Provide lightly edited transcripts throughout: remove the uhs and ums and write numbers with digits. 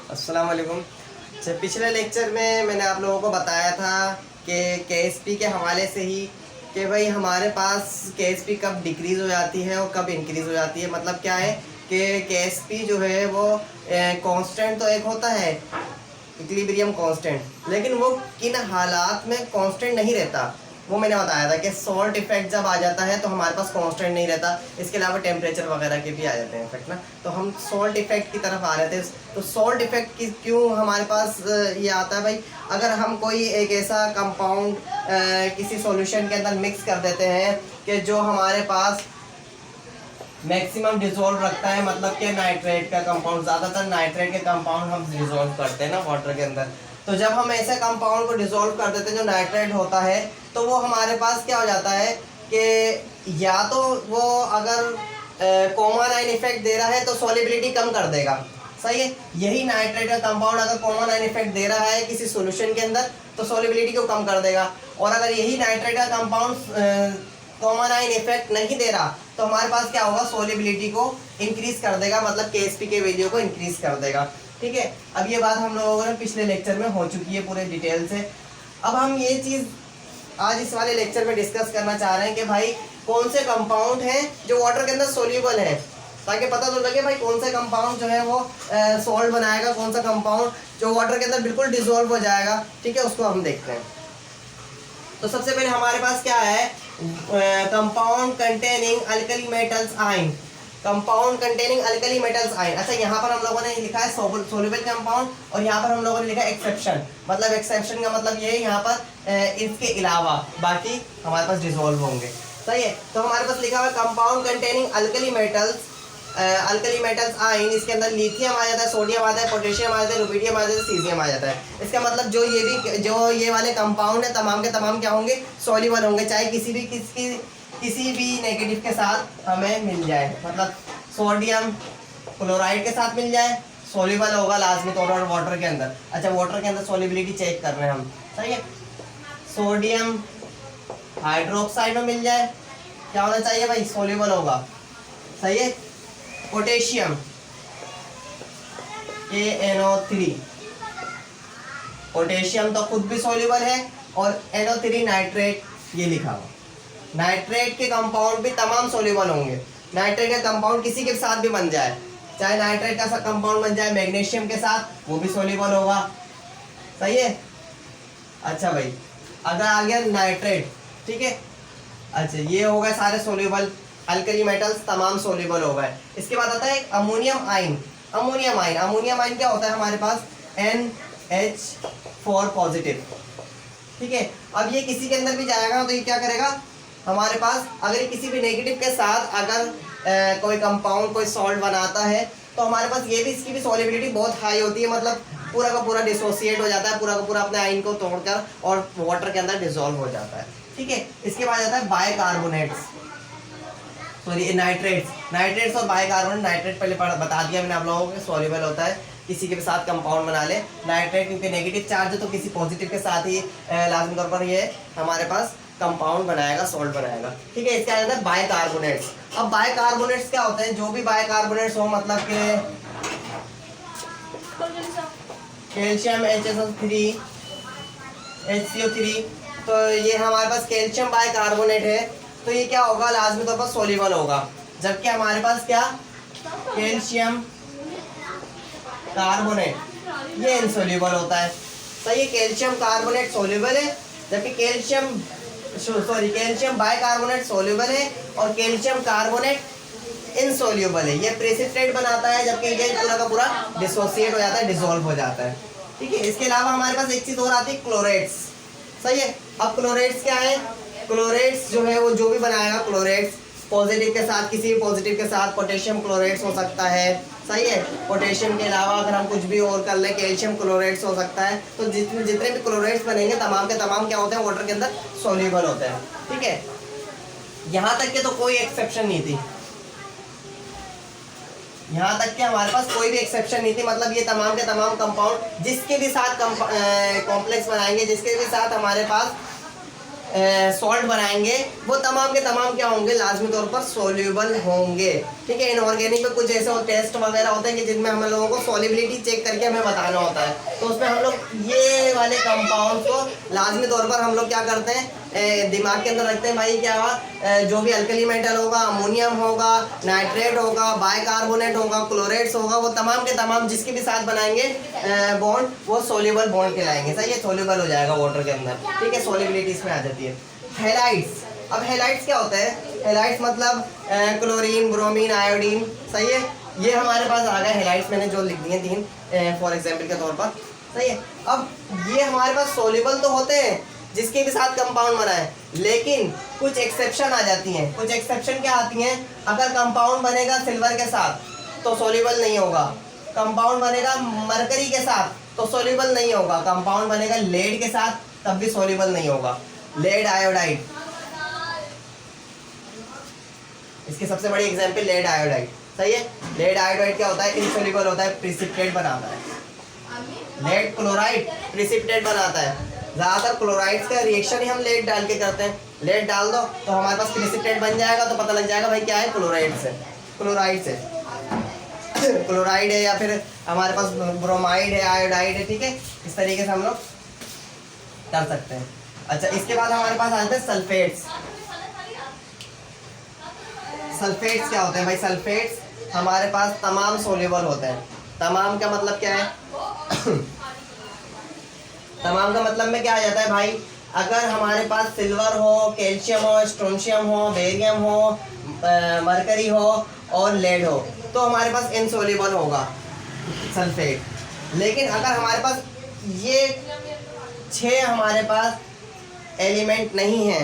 अस्सलाम वालेकुम। अच्छा, पिछले लेक्चर में मैंने आप लोगों को बताया था कि केएसपी के हवाले से ही कि भाई हमारे पास केएसपी कब डिक्रीज़ हो जाती है और कब इंक्रीज़ हो जाती है। मतलब क्या है कि केएसपी जो है वो कांस्टेंट तो एक होता है इक्विलिब्रियम कांस्टेंट, लेकिन वो किन हालात में कांस्टेंट नहीं रहता वो मैंने बताया था कि सॉल्ट इफेक्ट जब आ जाता है तो हमारे पास कांस्टेंट नहीं रहता। इसके अलावा टेम्परेचर वगैरह के भी आ जाते हैं इफेक्ट ना, तो हम सॉल्ट इफेक्ट की तरफ आ रहे थे। तो सॉल्ट इफेक्ट की क्यों हमारे पास ये आता है भाई, अगर हम कोई एक ऐसा कंपाउंड किसी सॉल्यूशन के अंदर मिक्स कर देते हैं कि जो हमारे पास मैक्सिमम डिजोल्व रखता है, मतलब कि नाइट्रेट का कंपाउंड, ज़्यादातर नाइट्रेट के कंपाउंड हम डिजोल्व करते हैं ना वाटर के अंदर। तो जब हम ऐसे कंपाउंड को डिजोल्व कर देते हैं जो नाइट्रेट होता है, तो वो हमारे पास क्या हो जाता है कि या तो वो अगर कॉमन आयन इफेक्ट दे रहा है तो सॉलिबिलिटी कम कर देगा, सही है। यही नाइट्रेट का कंपाउंड अगर कॉमन आयन इफेक्ट दे रहा है किसी सॉल्यूशन के अंदर तो सॉलिबिलिटी को कम कर देगा। और अगर यही नाइट्रेट का कंपाउंड कॉमन आयन इफेक्ट नहीं दे रहा तो हमारे पास क्या होगा, सॉलिबिलिटी को इंक्रीज कर देगा, मतलब केएसपी के वैल्यू को इंक्रीज कर देगा। ठीक है, अब ये बात हम लोगों ने पिछले लेक्चर में हो चुकी है पूरे डिटेल से। अब हम ये चीज़ आज इस वाले लेक्चर में डिस्कस करना चाह रहे हैं कि भाई कौन से कंपाउंड हैं जो वाटर के अंदर सोल्यूबल है, ताकि पता तो लगे भाई कौन सा कंपाउंड जो है वो सॉल्ट बनाएगा, कौन सा कंपाउंड जो वाटर के अंदर बिल्कुल डिजोल्व हो जाएगा। ठीक है, उसको हम देखते हैं। तो सबसे पहले हमारे पास क्या है, compound containing alkali metals ion, compound containing alkali metals ion. अच्छा, यहाँ पर हम लोगों ने लिखा है सोल्युबल कंपाउंड और यहाँ पर हम लोगों ने लिखा है एक्सेप्शन। मतलब एक्सेप्शन का मतलब ये है यहाँ पर इसके अलावा बाकी हमारे पास डिसॉल्व होंगे, सही है। तो हमारे पास लिखा हुआ है compound containing alkali metals ion, इसके अंदर लिथियम आ जाता है, सोडियम आ जाता है, पोटेशियम आ जाता है, रुबिडियम आ जाता है, सीजियम आ जाता है। इसका मतलब जो ये वाले कंपाउंड है तमाम के तमाम क्या होंगे, सॉल्युबल होंगे, चाहे किसी भी नेगेटिव के साथ हमें मिल जाए। मतलब सोडियम क्लोराइड के साथ मिल जाए, सॉल्युबल होगा लाजमी तौर पर वाटर के अंदर। अच्छा, वाटर के अंदर सॉल्युबिलिटी चेक कर रहे हैं हम, सही है। सोडियम हाइड्रोक्साइड में मिल जाए, क्या होना चाहिए भाई, सॉल्युबल होगा, सही है। पोटेशियम KNO3, पोटेशियम तो खुद भी सॉल्युबल है, और NO3 नाइट्रेट ये लिखा हुआ। नाइट्रेट के कंपाउंड भी तमाम सॉल्युबल होंगे। नाइट्रेट का कंपाउंड किसी के साथ भी बन जाए, चाहे नाइट्रेट का कंपाउंड बन जाए मैग्नीशियम के साथ, वो भी सॉल्युबल होगा, सही है। अच्छा भाई, अगर आ गया नाइट्रेट, ठीक है। अच्छा, ये हो गए सारे सॉल्युबल अल्कली मेटल्स, तमाम सॉल्युबल हो गए। इसके बाद आता है अमोनियम आयन। अमोनियम आयन क्या होता है हमारे पास, NH4 पॉजिटिव, ठीक है। अब ये किसी के अंदर भी जाएगा तो ये क्या करेगा हमारे पास, अगर किसी भी नेगेटिव के साथ अगर कोई कंपाउंड कोई सॉल्ट बनाता है तो हमारे पास ये भी इसकी भी सॉल्युबिलिटी बहुत हाई होती है, मतलब पूरा का पूरा डिसोसिएट हो जाता है, पूरा का पूरा अपने आयन को तोड़कर और वाटर के अंदर डिसॉल्व हो जाता है, ठीक है। इसके बाद आता है बाइकार्बोनेट्स, सॉरी नाइट्रेट्स और बाइकार्बोनेट। नाइट्रेट पहले बता दिया मैंने आप लोगों को, सॉल्युबल होता है, किसी के साथ कंपाउंड बना ले। नाइट्रेट क्योंकि नेगेटिव चार्ज है तो किसी पॉजिटिव के साथ ही लाजमी तौर पर ये हमारे पास कंपाउंड बनाएगा, सॉल्ट बनाएगा, ठीक है। इसके अंदर बाइकार्बोनेट्स। अब बाइकार्बोनेट्स क्या होते हैं, जो भी बाइकार्बोनेट्स हो, मतलब कि कैल्शियम HCO3, तो ये हमारे पास कैल्शियम बाइकार्बोनेट है, तो ये क्या होगा, लाजमी तौर पर सॉल्युबल होगा। जबकि हमारे पास क्या, कैल्शियम कार्बोनेट ये इनसॉल्युबल होता है, सही है। कैल्शियम कार्बोनेट सॉल्युबल है, जबकि कैल्शियम बाइकार्बोनेट सॉल्युबल है और कैल्शियम कार्बोनेट इनसॉल्युबल है। ये प्रेसिपिटेट बनाता है, जबकि ये पूरा का पूरा डिसोसिएट हो जाता है, डिसॉल्व हो जाता है, ठीक है। इसके अलावा हमारे पास एक चीज़ और आती है, क्लोरेट्स, सही है। अब क्लोरेट्स क्या है, क्लोरेट्स जो है वो जो भी बनाएगा, क्लोरेट्स पॉजिटिव के साथ, किसी भी पॉजिटिव के साथ पोटेशियम क्लोरेट्स हो सकता है, सही है। पोटेशियम के अलावा अगर हम कुछ भी और कर लें, कैल्शियम क्लोरेट्स हो सकता है। तो जितने भी क्लोरेट्स बनेंगे तमाम के तमाम क्या होते हैं, वाटर के अंदर सॉल्युबल होते हैं, ठीक है। यहाँ तक के तो कोई एक्सेप्शन नहीं थी, यहाँ तक कि हमारे पास कोई भी एक्सेप्शन नहीं थी, मतलब ये तमाम के तमाम कंपाउंड जिसके भी साथ कॉम्प्लेक्स बनाएंगे, जिसके भी साथ हमारे पास सॉल्ट बनाएंगे वो तमाम के तमाम क्या होंगे, लाजमी तौर पर सोल्यूबल होंगे। ठीक है, इनऑर्गेनिक में कुछ ऐसे टेस्ट वगैरह होते हैं कि जिनमें हम लोगों को सॉलिबिलिटी चेक करके हमें बताना होता है, तो उसमें हम लोग ये वाले कंपाउंड को लाजमी तौर पर हम लोग क्या करते हैं, दिमाग के अंदर रखते हैं भाई क्या जो भी अल्कली मेटल होगा, अमोनियम होगा, नाइट्रेट होगा, बाइकार्बोनेट होगा, क्लोरेट्स होगा, वो तमाम के तमाम जिसके भी साथ बनाएंगे बॉन्ड वो सोल्यूबल बॉन्ड कहलाएंगे। सही है, सोल्यूबल हो जाएगा वाटर के अंदर। ठीक है, सोल्यूबिलिटी इसमें आ जाती है। हैलाइड्स, अब हैलाइड्स क्या होता है, हैलाइड्स मतलब क्लोरीन, ब्रोमीन, आयोडीन। सही है, ये हमारे पास आ गए हैलाइड्स, मैंने जो लिख दिए 3 फॉर एग्जाम्पल के तौर पर। सही है, अब ये हमारे पास सोल्यूबल तो होते हैं जिसके भी साथ कंपाउंड बना है, लेकिन कुछ एक्सेप्शन आ जाती हैं। कुछ एक्सेप्शन क्या आती हैं, अगर कंपाउंड बनेगा सिल्वर के साथ तो सोल्यूबल नहीं होगा, कंपाउंड बनेगा मरकरी के साथ तो सोल्यूबल नहीं होगा, कंपाउंड बनेगा लेड के साथ तब भी सोल्यूबल नहीं होगा। लेड आयोडाइड, इसकी सबसे बड़ी एग्जांपल लेड आयोडाइड। सही है, लेड आयोडाइड क्या होता है, इनसोल्यूबल होता है, प्रिसिपिटेट बनाता है। लेड क्लोराइड प्रिसिपिटेट बनाता है। ज़्यादातर क्लोराइड्स का रिएक्शन ही हम लेड डाल के करते हैं। लेड डाल दो तो हमारे पास प्रिसिपिटेट बन जाएगा, तो पता लग जाएगा भाई क्या है, क्लोराइड से। क्लोराइड है या फिर हमारे पास ब्रोमाइड है, आयोडाइड है। ठीक है, इस तरीके से हम लोग कर सकते हैं। अच्छा, इसके बाद हमारे पास आते हैं सल्फेट्स। सल्फेट्स क्या होते हैं भाई, सल्फेट्स हमारे पास तमाम सोल्यूबल होते हैं। तमाम का मतलब क्या है तमाम का मतलब में क्या आ जाता है भाई, अगर हमारे पास सिल्वर हो, कैल्शियम हो, स्ट्रोंशियम हो, बेरियम हो, मरकरी हो और लेड हो तो हमारे पास इनसोल्यूबल होगा सल्फेट। लेकिन अगर हमारे पास ये 6 हमारे पास एलिमेंट नहीं है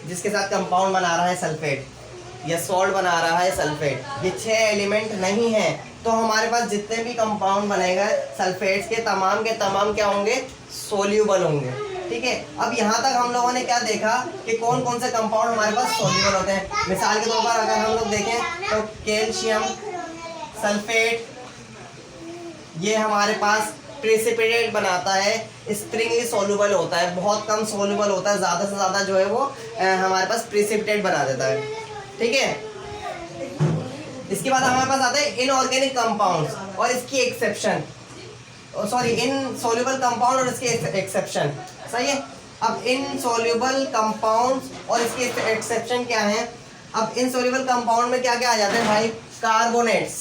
जिसके साथ कंपाउंड बना रहा है सल्फेट या सॉल्ट बना रहा है सल्फेट, ये 6 एलिमेंट नहीं है तो हमारे पास जितने भी कंपाउंड बनेगा सल्फेट्स के तमाम क्या होंगे, सोल्यूबल होंगे। ठीक है, अब यहाँ तक हम लोगों ने क्या देखा कि कौन कौन से कंपाउंड हमारे पास सोल्यूबल होते हैं। मिसाल के तौर पर अगर हम लोग देखें तो कैल्शियम सल्फेट ये हमारे पास प्रेसिपिटेट बनाता है, स्प्रिंगली सोल्यूबल होता है, बहुत कम सोल्यूबल होता है, ज़्यादा से ज़्यादा जो है वो हमारे पास प्रेसिपिटेट बना देता है। ठीक है, इसके बाद हमारे पास आता है इनऑर्गेनिक कंपाउंड्स और इसकी एक्सेप्शन, सॉरी इनसोल्यूबल कंपाउंड और इसके एक्सेप्शन। सही है, अब इनसोल्यूबल कंपाउंड्स और इसके एक्सेप्शन क्या है। अब इनसोल्यूबल कंपाउंड में क्या क्या आ जाते हैं भाई, कार्बोनेट्स,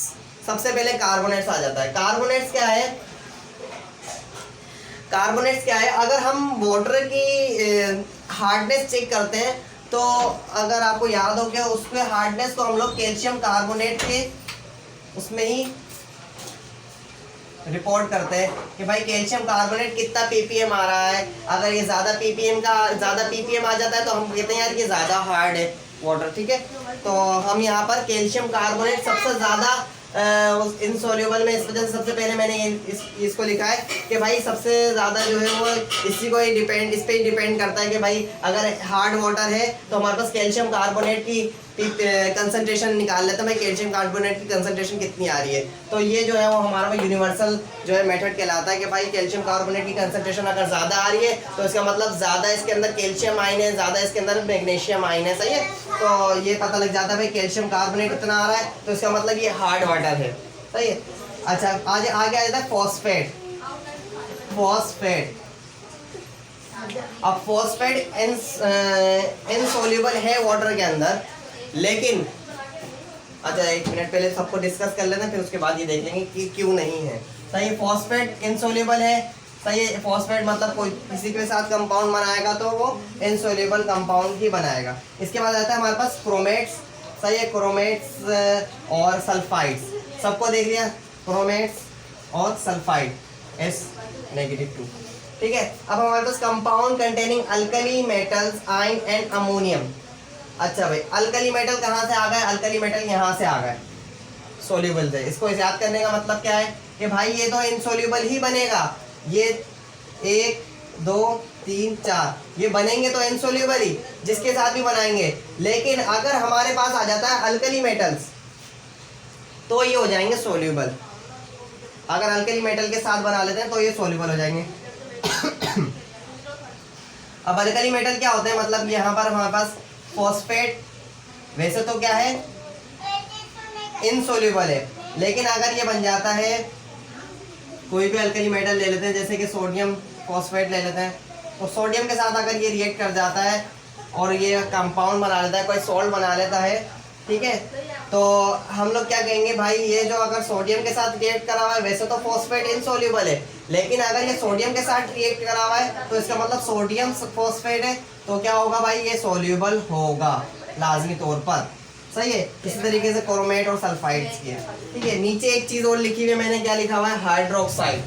सबसे पहले कार्बोनेट्स आ जाता है। कार्बोनेट्स क्या है, कार्बोनेट्स क्या है, अगर हम वाटर की हार्डनेस चेक करते हैं तो अगर आपको याद हो कि उसके हार्डनेस को हम लोग कैल्शियम कार्बोनेट के उसमें ही रिपोर्ट करते हैं कि भाई कैल्शियम कार्बोनेट कितना ppm आ रहा है। अगर ये ज़्यादा ppm आ जाता है तो हम कहते हैं यार ये ज़्यादा हार्ड है वाटर। ठीक है, तो हम यहाँ पर कैल्शियम कार्बोनेट सबसे ज़्यादा इनसोल्यूबल में, इस वजह से सबसे पहले मैंने इसको लिखा है कि भाई सबसे ज़्यादा जो है वो इस पर ही डिपेंड करता है कि भाई अगर हार्ड वाटर है तो हमारे पास कैल्शियम कार्बोनेट की कंसंट्रेशन निकाल लेते हैं भाई, कैल्शियम कार्बोनेट की कंसंट्रेशन कितनी आ रही है। तो ये जो है वो हमारा यूनिवर्सल जो है मेथड कहलाता है कि भाई कैल्शियम कार्बोनेट की कंसंट्रेशन अगर ज़्यादा आ रही है तो इसका मतलब ज़्यादा इसके अंदर कैल्शियम आयन है, ज़्यादा इसके अंदर मैग्नीशियम आयन है। सही है, तो ये पता लग जाता है भाई कैल्शियम कार्बोनेट इतना आ रहा है तो इसका मतलब ये हार्ड वाटर है। सही है, अच्छा आगे आ जाता है फॉस्फेट। अब फॉस्फेट इनसोल्यूबल है वाटर के अंदर, लेकिन अच्छा एक मिनट पहले सबको डिस्कस कर लेना फिर उसके बाद ये देख लेंगे कि क्यों नहीं है। सही है, फॉस्फेट इनसोल्यूबल है। सही है, फॉस्फेट मतलब कोई किसी के साथ कंपाउंड बनाएगा तो वो इनसोल्यूबल कंपाउंड ही बनाएगा। इसके बाद आता है हमारे पास क्रोमेट्स। सही है, क्रोमेट्स और सल्फाइड्स सबको देख लिया, क्रोमेट्स और सल्फाइड S-2। ठीक है, अब हमारे पास compound containing alkali metals, ion and ammonium. अच्छा भाई, अल्कली मेटल कहाँ से आ गए, अल्कली मेटल यहाँ से आ गए, सोल्यूबल थे। इसको याद करने का मतलब क्या है कि भाई ये तो इनसोल्यूबल ही बनेगा, ये 1 2 3 4 ये बनेंगे तो इनसोल्यूबल ही, जिसके साथ भी बनाएंगे। लेकिन अगर हमारे पास आ जाता है अल्कली मेटल्स तो ये हो जाएंगे सोल्यूबल। अगर अल्कली मेटल के साथ बना लेते हैं तो ये सोल्यूबल हो जाएंगे। अब अल्कली मेटल क्या होते हैं, मतलब यहाँ पर हमारे पास फॉस्फेट वैसे तो क्या है इनसोल्यूबल है, लेकिन अगर ये बन जाता है कोई भी अल्कली मेटल ले लेते हैं जैसे कि सोडियम फॉस्फेट ले लेते हैं, तो सोडियम के साथ अगर ये रिएक्ट कर जाता है और ये कंपाउंड बना लेता है, कोई सॉल्ट बना लेता है, ठीक है, तो हम लोग क्या कहेंगे भाई ये जो अगर सोडियम के साथ रिएक्ट करा हुआ है, वैसे तो फॉस्फेट इनसोल्यूबल है, लेकिन अगर ये सोडियम के साथ रिएक्ट करा हुआ है तो इसका मतलब सोडियम फॉस्फेट है, तो क्या होगा भाई ये सोल्यूबल होगा लाजमी तौर पर। सही है। इसी तरीके से क्रोमेट और सल्फाइड्स की है, ठीक है। नीचे एक चीज और लिखी हुई है मैंने, क्या लिखा हुआ है हाइड्रोक्साइड।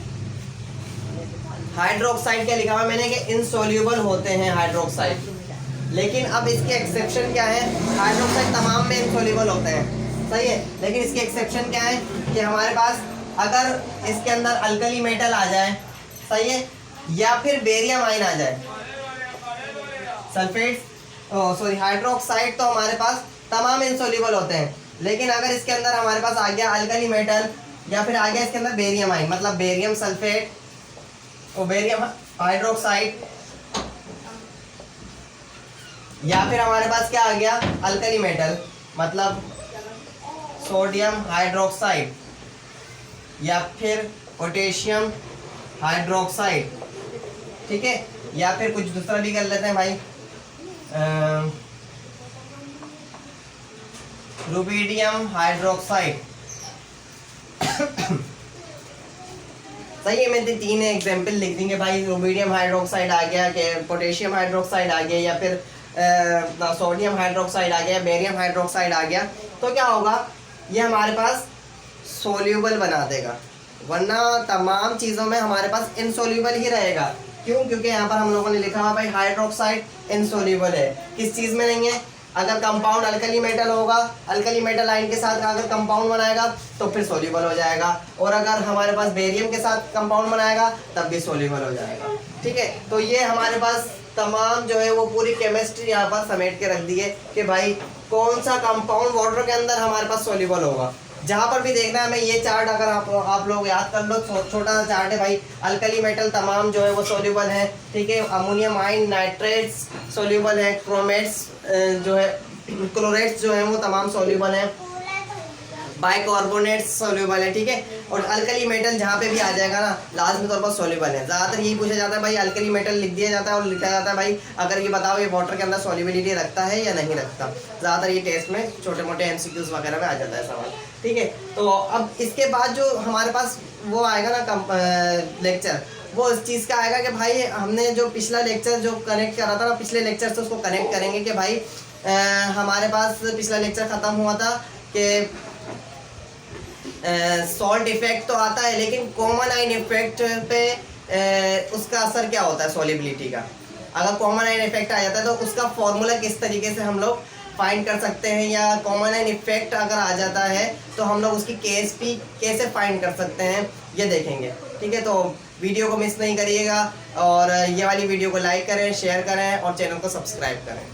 हाइड्रोक्साइड क्या लिखा हुआ है मैंने कि इनसोल्यूबल होते हैं हाइड्रोक्साइड, लेकिन अब इसके एक्सेप्शन क्या है, हाइड्रोक्साइड तमाम में इनसोल्यूबल होते हैं, सही है, लेकिन इसके एक्सेप्शन क्या है कि हमारे पास अगर इसके अंदर अल्कली मेटल आ जाए, सही है, या फिर बेरियम आयन आ जाए, सल्फेट सॉरी हाइड्रोक्साइड तो हमारे पास तमाम इनसोल्यूबल होते हैं, लेकिन अगर इसके अंदर हमारे पास आ गया अल्कली मेटल या फिर आ गया इसके अंदर बेरियम आयन, मतलब बेरियम सल्फेट और बेरियम हाइड्रोक्साइड, या फिर हमारे पास क्या आ गया अल्कली मेटल मतलब सोडियम हाइड्रोक्साइड या फिर पोटेशियम हाइड्रोक्साइड, ठीक है, या फिर कुछ दूसरा भी कर लेते हैं भाई, रुबिडियम हाइड्रोक्साइड। सही है, मैंने 3 एग्जाम्पल लिख देंगे भाई, रुबिडियम हाइड्रोक्साइड आ गया, पोटेशियम हाइड्रोक्साइड आ गया, या फिर सोडियम हाइड्रोक्साइड आ गया, बेरियम हाइड्रोक्साइड आ गया, तो क्या होगा ये हमारे पास सोल्यूबल बना देगा, वरना तमाम चीज़ों में हमारे पास इनसोल्यूबल ही रहेगा। क्यों? क्योंकि यहाँ पर हम लोगों ने लिखा हुआ भाई हाइड्रोक्साइड इनसोल्यूबल है, किस चीज़ में नहीं है, अगर कंपाउंड अल्कली मेटल होगा, अल्कली मेटल आयन के साथ अगर कंपाउंड बनाएगा तो फिर सोल्यूबल हो जाएगा, और अगर हमारे पास बेरियम के साथ कंपाउंड बनाएगा तब भी सोल्यूबल हो जाएगा, ठीक है। तो ये हमारे पास तमाम जो है वो पूरी केमिस्ट्री यहाँ पर समेट के रख दी है कि भाई कौन सा कंपाउंड वाटर के अंदर हमारे पास सोल्यूबल होगा। जहाँ पर भी देखना है, मैं ये चार्ट अगर आप लोग याद कर लो, छोटा सा चार्ट है भाई, अल्कली मेटल तमाम जो है वो सोल्यूबल है, ठीक है, अमोनियम आयन नाइट्रेट्स सोल्यूबल है, क्रोमेट्स जो है क्लोरेट्स जो है वो तमाम सोल्यूबल है, बाइकार्बोनेट्स सोल्यूबल है, ठीक है, और अल्कली मेटल जहाँ पे भी आ जाएगा ना लाजमी तौर पर सोल्यूबल है। ज़्यादातर यही पूछा जाता है भाई, अल्कली मेटल लिख दिया जाता है और लिखा जाता है भाई अगर ये बताओ ये वाटर के अंदर सोल्यूबिलिटी रखता है या नहीं रखता। ज़्यादातर ये टेस्ट में छोटे मोटे MCQs वगैरह में आ जाता है सवाल, ठीक है। तो अब इसके बाद जो हमारे पास वो आएगा ना लेक्चर, वो इस चीज़ का आएगा कि भाई हमने जो पिछला लेक्चर जो कनेक्ट करा था ना, पिछले लेक्चर से उसको कनेक्ट करेंगे कि भाई हमारे पास पिछला लेक्चर ख़त्म हुआ था कि सॉल्ट इफेक्ट तो आता है, लेकिन कॉमन आयन इफेक्ट पे उसका असर क्या होता है सोल्यूबिलिटी का। अगर कॉमन आयन इफेक्ट आ जाता है तो उसका फॉर्मूला किस तरीके से हम लोग फाइंड कर सकते हैं, या कॉमन आयन इफेक्ट अगर आ जाता है तो हम लोग उसकी KSP कैसे फाइंड कर सकते हैं, ये देखेंगे, ठीक है। तो वीडियो को मिस नहीं करिएगा, और ये वाली वीडियो को लाइक करें, शेयर करें और चैनल को सब्सक्राइब करें।